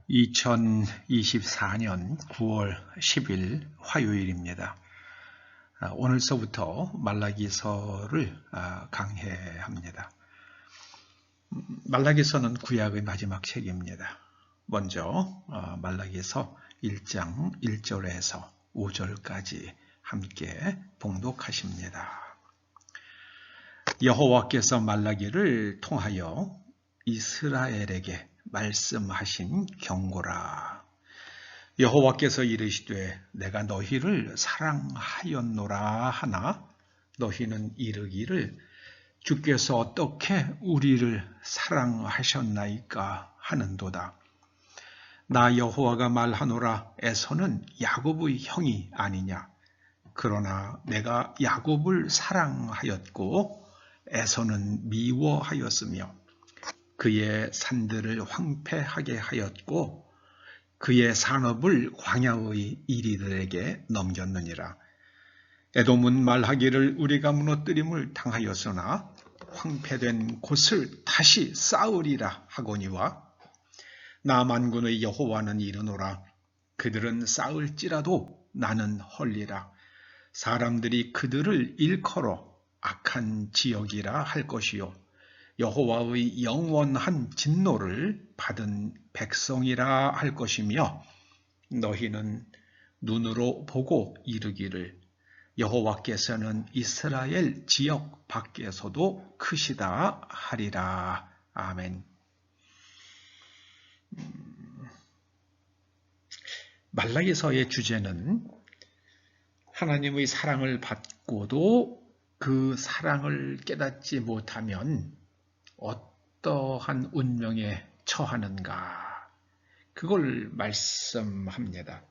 2024년 9월 10일 화요일입니다. 오늘서부터 말라기서를 강해합니다. 말라기서는 구약의 마지막 책입니다. 먼저 말라기서 1장 1절에서 5절까지 함께 봉독하십니다. 여호와께서 말라기를 통하여 이스라엘에게 말씀하신 경고라. 여호와께서 이르시되 내가 너희를 사랑하였노라 하나 너희는 이르기를 주께서 어떻게 우리를 사랑하셨나이까 하는도다. 나 여호와가 말하노라. 에서는 야곱의 형이 아니냐. 그러나 내가 야곱을 사랑하였고 에서는 미워하였으며 그의 산들을 황폐하게 하였고 그의 산업을 광야의 이리들에게 넘겼느니라. 에돔은 말하기를 우리가 무너뜨림을 당하였으나 황폐된 곳을 다시 쌓으리라 하거니와 나 만군의 여호와는 이르노라. 그들은 쌓을지라도 나는 헐리라. 사람들이 그들을 일컬어 악한 지역이라 할 것이요 여호와의 영원한 진노를 받은 백성이라 할 것이며 너희는 눈으로 보고 이르기를 여호와께서는 이스라엘 지역 밖에서도 크시다 하리라. 아멘. 말라기서의 주제는 하나님의 사랑을 받고도 그 사랑을 깨닫지 못하면 어떠한 운명에 처하는가, 그걸 말씀합니다.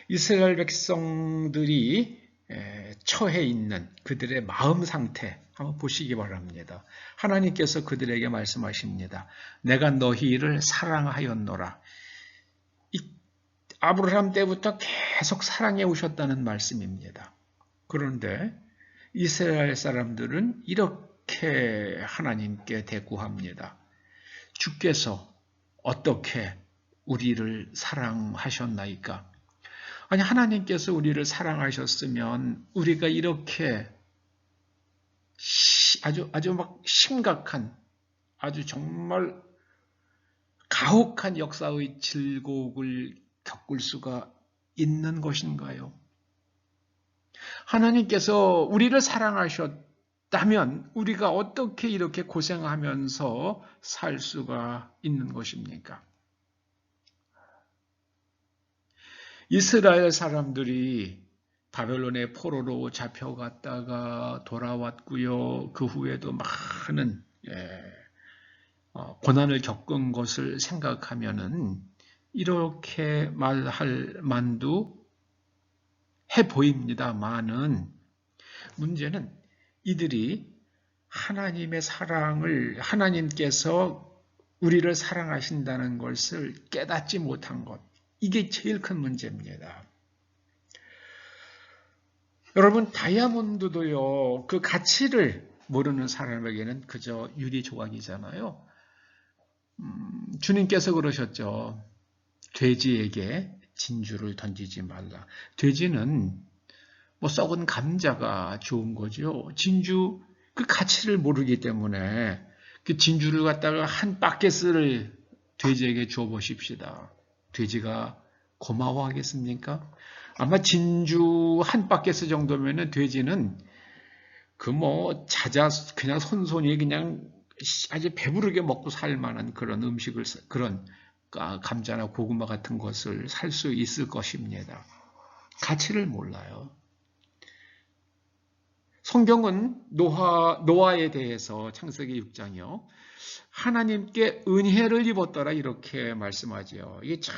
이스라엘 백성들이 처해 있는 그들의 마음 상태 한번 보시기 바랍니다. 하나님께서 그들에게 말씀하십니다. 내가 너희를 사랑하였노라. 아브라함 때부터 계속 사랑해 오셨다는 말씀입니다. 그런데 이스라엘 사람들은 이렇게 하나님께 대꾸합니다. 주께서 어떻게 우리를 사랑하셨나이까? 아니, 하나님께서 우리를 사랑하셨으면 우리가 이렇게 아주 막 심각한, 아주 정말 가혹한 역사의 질곡을 겪을 수가 있는 것인가요? 하나님께서 우리를 사랑하셨다면 우리가 어떻게 이렇게 고생하면서 살 수가 있는 것입니까? 이스라엘 사람들이 바벨론의 포로로 잡혀갔다가 돌아왔고요. 그 후에도 많은 고난을 겪은 것을 생각하면은 이렇게 말할 만도 해 보입니다만은 문제는 이들이 하나님의 사랑을, 하나님께서 우리를 사랑하신다는 것을 깨닫지 못한 것, 이게 제일 큰 문제입니다. 여러분, 다이아몬드도요, 그 가치를 모르는 사람에게는 그저 유리 조각이잖아요. 주님께서 그러셨죠. 돼지에게 진주를 던지지 말라. 돼지는 뭐 썩은 감자가 좋은 거죠. 진주 그 가치를 모르기 때문에 그 진주를 갖다가 한 바켓을 돼지에게 줘 보십시다. 돼지가 고마워하겠습니까? 아마 진주 한 바켓 정도면은 돼지는 그 뭐 그냥 손손이 그냥 아주 배부르게 먹고 살 만한 그런 음식을, 그런 감자나 고구마 같은 것을 살 수 있을 것입니다. 가치를 몰라요. 성경은 노아에 대해서 창세기 6장이요. 하나님께 은혜를 입었더라 이렇게 말씀하죠. 이게 참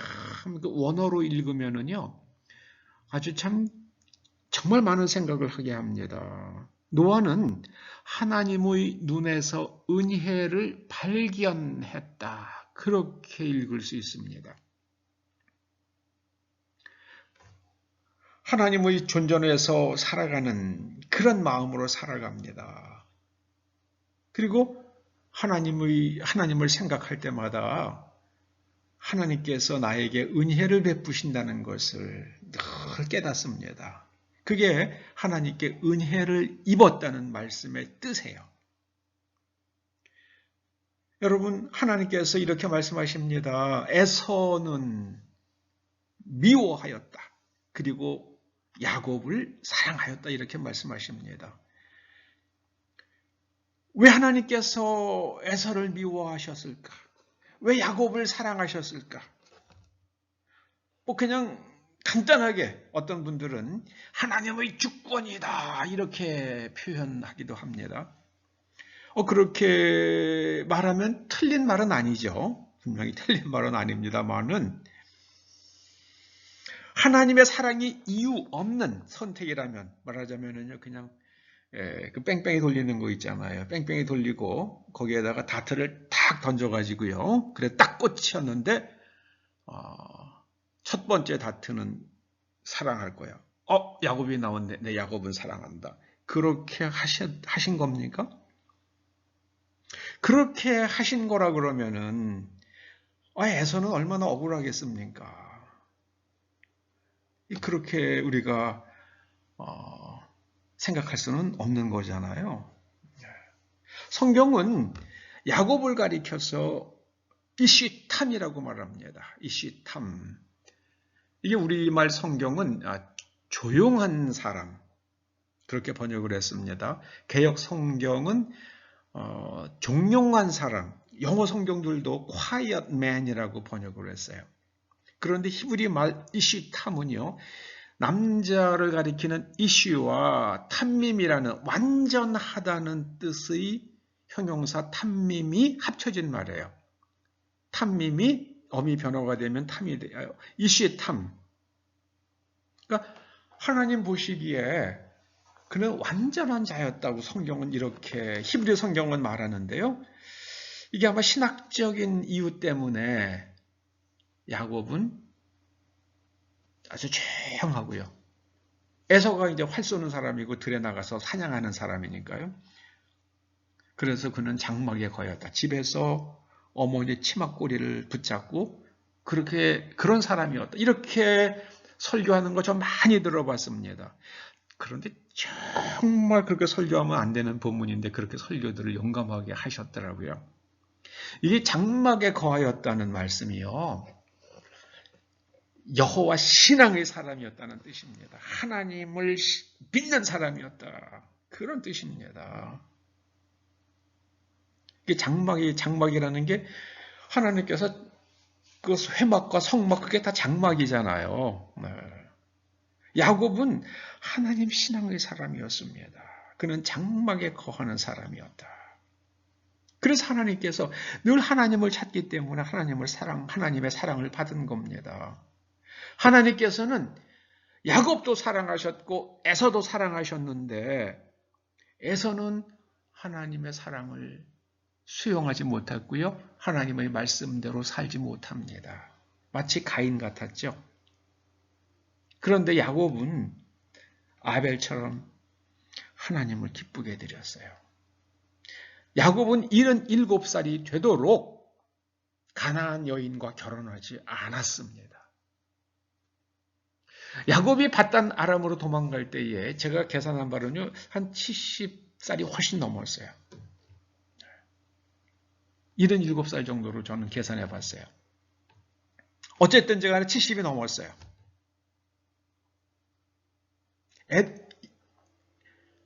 그 원어로 읽으면은요. 아주 참 정말 많은 생각을 하게 합니다. 노아는 하나님의 눈에서 은혜를 발견했다. 그렇게 읽을 수 있습니다. 하나님의 존전에서 살아가는 그런 마음으로 살아갑니다. 그리고 하나님을 생각할 때마다 하나님께서 나에게 은혜를 베푸신다는 것을 늘 깨닫습니다. 그게 하나님께 은혜를 입었다는 말씀의 뜻이에요. 여러분, 하나님께서 이렇게 말씀하십니다. 에서는 미워하였다. 그리고 야곱을 사랑하였다. 이렇게 말씀하십니다. 왜 하나님께서 에서를 미워하셨을까? 왜 야곱을 사랑하셨을까? 그냥 간단하게 어떤 분들은 하나님의 주권이다 이렇게 표현하기도 합니다. 그렇게 말하면 틀린 말은 아니죠. 분명히 틀린 말은 아닙니다만은 하나님의 사랑이 이유 없는 선택이라면 말하자면은요 그냥 그 뺑뺑이 돌리는 거 있잖아요. 뺑뺑이 돌리고 거기에다가 다트를 탁 던져가지고요. 그래 딱 꽂혔는데 첫 번째 다트는 사랑할 거야. 야곱이 나왔네. 내 야곱은 사랑한다. 그렇게 하신 겁니까? 그렇게 하신 거라 그러면은 에서는 얼마나 억울하겠습니까? 그렇게 우리가 생각할 수는 없는 거잖아요. 성경은 야곱을 가리켜서 이시탐이라고 말합니다. 이시탐. 이게 우리말 성경은 조용한 사람 그렇게 번역을 했습니다. 개역 성경은 종용한 사람, 영어 성경들도 quiet man이라고 번역을 했어요. 그런데 히브리 말 이시탐은요. 남자를 가리키는 이슈와 탐밈이라는 완전하다는 뜻의 형용사 탐밈이 합쳐진 말이에요. 탐밈이 어미 변화가 되면 탐이 돼요. 이슈의 탐. 그러니까 하나님 보시기에 그는 완전한 자였다고 성경은 이렇게 히브리 성경은 말하는데요. 이게 아마 신학적인 이유 때문에 야곱은 아주 조용하고요. 에서가 이제 활 쏘는 사람이고 들에 나가서 사냥하는 사람이니까요. 그래서 그는 장막에 거였다. 집에서 어머니 치마꼬리를 붙잡고 그런 사람이었다. 이렇게 설교하는 거 좀 많이 들어봤습니다. 그런데 정말 그렇게 설교하면 안 되는 본문인데 그렇게 설교들을 용감하게 하셨더라고요. 이게 장막에 거하였다는 말씀이요. 여호와 신앙의 사람이었다는 뜻입니다. 하나님을 믿는 사람이었다. 그런 뜻입니다. 이게 장막이라는 게 하나님께서 그 회막과 성막 그게 다 장막이잖아요. 네. 야곱은 하나님 신앙의 사람이었습니다. 그는 장막에 거하는 사람이었다. 그래서 하나님께서 늘 하나님을 찾기 때문에 하나님의 사랑을 받은 겁니다. 하나님께서는 야곱도 사랑하셨고 에서도 사랑하셨는데 에서는 하나님의 사랑을 수용하지 못했고요. 하나님의 말씀대로 살지 못합니다. 마치 가인 같았죠. 그런데 야곱은 아벨처럼 하나님을 기쁘게 드렸어요. 야곱은 77살이 되도록 가나안 여인과 결혼하지 않았습니다. 야곱이 밧단 아람으로 도망갈 때에 제가 계산한 바로는요, 한 70살이 훨씬 넘었어요. 77살 정도로 저는 계산해 봤어요. 어쨌든 제가 70이 넘었어요.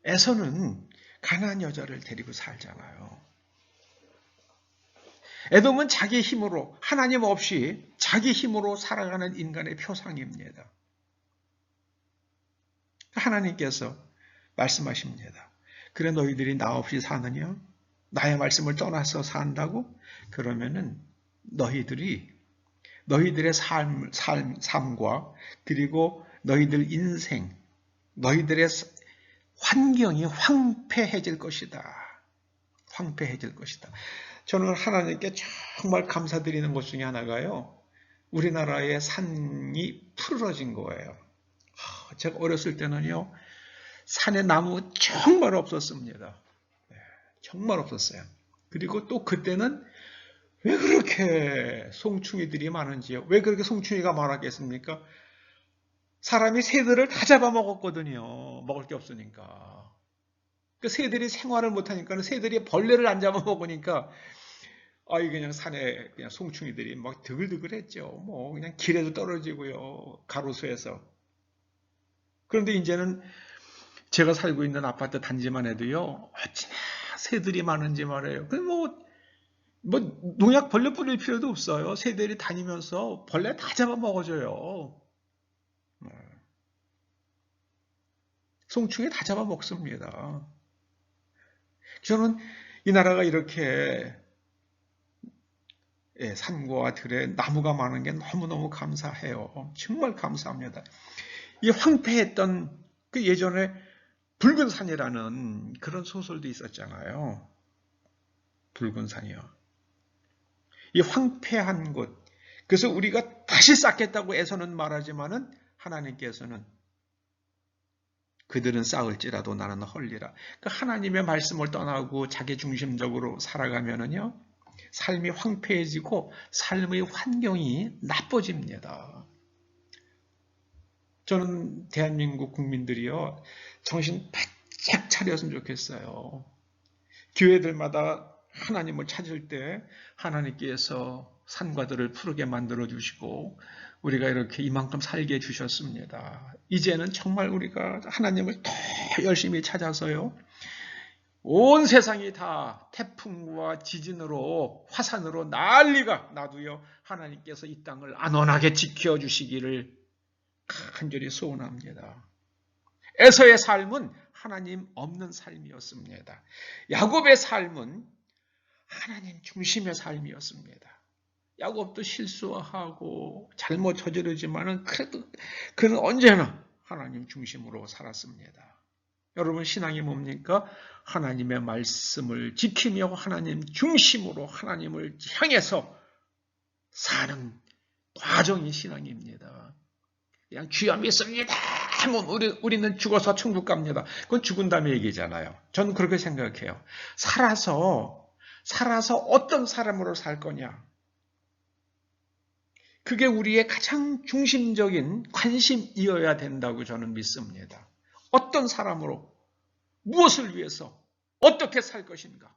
에서는 가나안 여자를 데리고 살잖아요. 에돔은 자기 힘으로 하나님 없이 자기 힘으로 살아가는 인간의 표상입니다. 하나님께서 말씀하십니다. 그래 너희들이 나 없이 사느냐? 나의 말씀을 떠나서 산다고? 그러면은 너희들의 삶과 그리고 너희들 인생, 너희들의 환경이 황폐해질 것이다. 황폐해질 것이다. 저는 하나님께 정말 감사드리는 것 중에 하나가요. 우리나라의 산이 푸르러진 거예요. 제가 어렸을 때는요. 산에 나무 정말 없었습니다. 정말 없었어요. 그리고 또 그때는 왜 그렇게 송충이들이 많은지요? 왜 그렇게 송충이가 많았겠습니까? 사람이 새들을 다 잡아먹었거든요. 먹을 게 없으니까. 그 새들이 생활을 못하니까 새들이 벌레를 안 잡아먹으니까 아이 그냥 산에 그냥 송충이들이 막 드글드글했죠. 뭐 그냥 길에도 떨어지고요. 가로수에서. 그런데 이제는 제가 살고 있는 아파트 단지만 해도요. 어찌나 새들이 많은지 말이에요. 뭐 농약 벌레 뿌릴 필요도 없어요. 새들이 다니면서 벌레 다 잡아먹어줘요. 송충이 다 잡아먹습니다. 저는 이 나라가 이렇게 산과 들에 나무가 많은 게 너무너무 감사해요. 정말 감사합니다. 이 황폐했던 그 예전에 붉은 산이라는 그런 소설도 있었잖아요. 붉은 산이요. 이 황폐한 곳. 그래서 우리가 다시 쌓겠다고 애서는 말하지만은 하나님께서는 그들은 쌓을지라도 나는 헐리라. 그 하나님의 말씀을 떠나고 자기 중심적으로 살아가면은요, 삶이 황폐해지고 삶의 환경이 나빠집니다. 저는 대한민국 국민들이요, 정신 바짝 차렸으면 좋겠어요. 교회들마다 하나님을 찾을 때 하나님께서 산과들을 푸르게 만들어 주시고 우리가 이렇게 이만큼 살게 해주셨습니다. 이제는 정말 우리가 하나님을 더 열심히 찾아서요. 온 세상이 다 태풍과 지진으로 화산으로 난리가 나도요. 하나님께서 이 땅을 안온하게 지켜주시기를 간절히 소원합니다. 에서의 삶은 하나님 없는 삶이었습니다. 야곱의 삶은 하나님 중심의 삶이었습니다. 야곱도 실수하고 잘못 저지르지만은 그래도 그는 언제나 하나님 중심으로 살았습니다. 여러분 신앙이 뭡니까? 하나님의 말씀을 지키며 하나님 중심으로 하나님을 향해서 사는 과정이 신앙입니다. 그냥 주여 믿습니다 하면 우리는 죽어서 천국 갑니다. 그건 죽은 다음에 얘기잖아요. 저는 그렇게 생각해요. 살아서 어떤 사람으로 살 거냐. 그게 우리의 가장 중심적인 관심이어야 된다고 저는 믿습니다. 어떤 사람으로, 무엇을 위해서, 어떻게 살 것인가.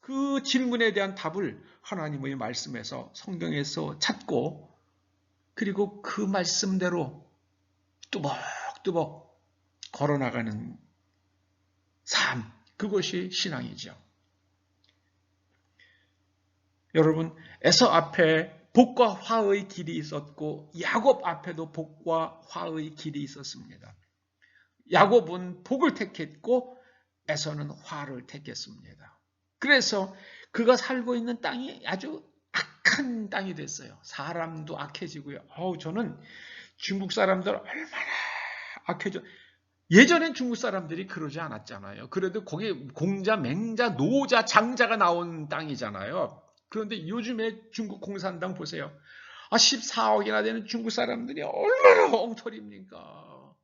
그 질문에 대한 답을 하나님의 말씀에서, 성경에서 찾고, 그리고 그 말씀대로 뚜벅뚜벅 걸어나가는 삶, 그것이 신앙이죠. 여러분, 에서 앞에 복과 화의 길이 있었고 야곱 앞에도 복과 화의 길이 있었습니다. 야곱은 복을 택했고 에서는 화를 택했습니다. 그래서 그가 살고 있는 땅이 아주 악한 땅이 됐어요. 사람도 악해지고요. 저는 중국 사람들 얼마나 악해져. 예전엔 중국 사람들이 그러지 않았잖아요. 그래도 거기 공자, 맹자, 노자, 장자가 나온 땅이잖아요. 그런데 요즘에 중국 공산당 보세요. 14억이나 되는 중국 사람들이 얼마나 엉터리입니까?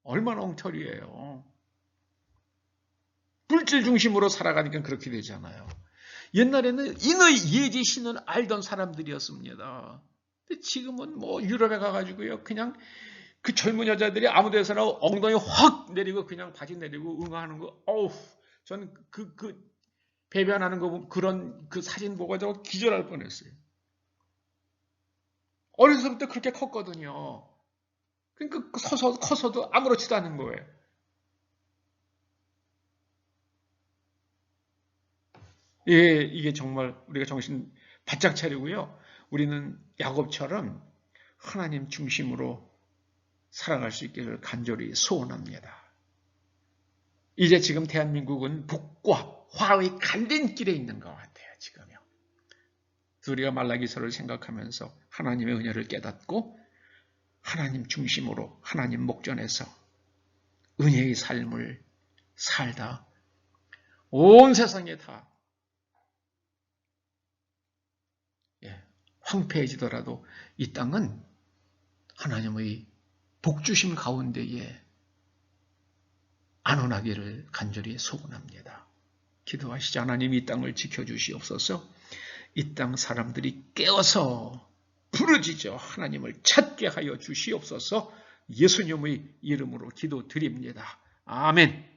얼마나 엉터리예요. 물질 중심으로 살아가니까 그렇게 되잖아요. 옛날에는 인의 예지신을 알던 사람들이었습니다. 근데 지금은 뭐 유럽에 가가지고요. 그냥 그 젊은 여자들이 아무 데서나 엉덩이 확 내리고 그냥 바지 내리고 응하는 거. 저는 배변하는 거 그런 그 사진 보고 저 기절할 뻔했어요. 어려서부터 그렇게 컸거든요. 그러니까 커서도 아무렇지도 않은 거예요. 예, 이게 정말 우리가 정신 바짝 차리고요. 우리는 야곱처럼 하나님 중심으로 살아갈 수 있기를 간절히 소원합니다. 이제 지금 대한민국은 북과 화의 갈림길에 있는 것 같아요. 지금요. 우리가 말라기서를 생각하면서 하나님의 은혜를 깨닫고 하나님 중심으로 하나님 목전에서 은혜의 삶을 살다 온 세상에 다 황폐해지더라도 이 땅은 하나님의 복주심 가운데에 안온하기를 간절히 소원합니다. 기도하시자. 하나님 이 땅을 지켜주시옵소서. 이 땅 사람들이 깨어서 부르짖어 하나님을 찾게 하여 주시옵소서. 예수님의 이름으로 기도드립니다. 아멘.